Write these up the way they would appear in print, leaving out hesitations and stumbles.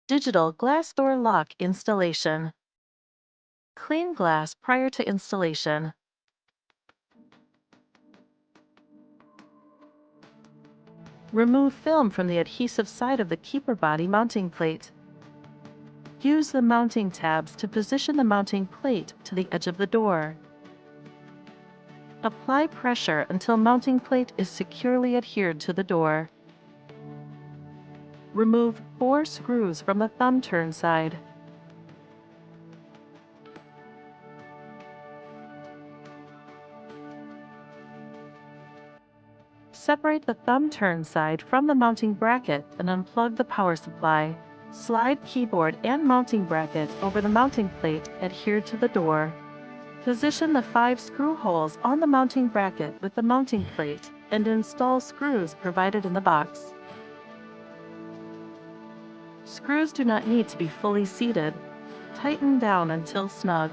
Digital glass door lock installation. Clean glass prior to installation. Remove film from the adhesive side of the keeper body mounting plate. Use the mounting tabs to position the mounting plate to the edge of the door. Apply pressure until mounting plate is securely adhered to the door. Remove 4 screws from the thumb turn side. Separate the thumb turn side from the mounting bracket and unplug the power supply. Slide keyboard and mounting bracket over the mounting plate adhered to the door. Position the 5 screw holes on the mounting bracket with the mounting plate and install screws provided in the box. Screws do not need to be fully seated. Tighten down until snug.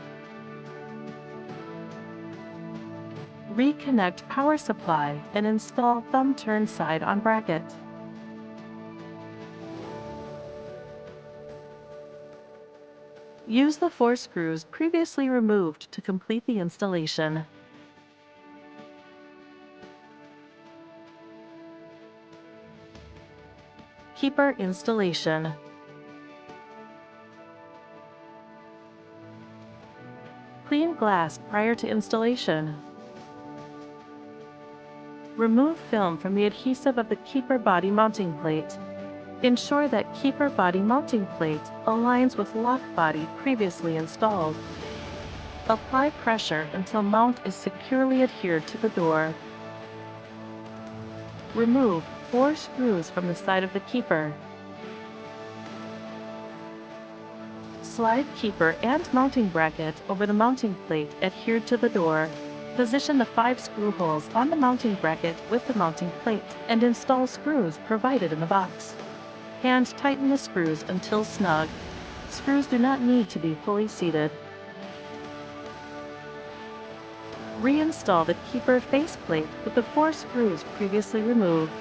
Reconnect power supply and install thumb turn side on bracket. Use the 4 screws previously removed to complete the installation. Keeper installation. Clean glass prior to installation. Remove film from the adhesive of the keeper body mounting plate. Ensure that keeper body mounting plate aligns with lock body previously installed. Apply pressure until mount is securely adhered to the door. Remove 4 screws from the side of the keeper. Slide keeper and mounting bracket over the mounting plate adhered to the door. Position the 5 screw holes on the mounting bracket with the mounting plate and install screws provided in the box. Hand tighten the screws until snug. Screws do not need to be fully seated. Reinstall the keeper faceplate with the 4 screws previously removed.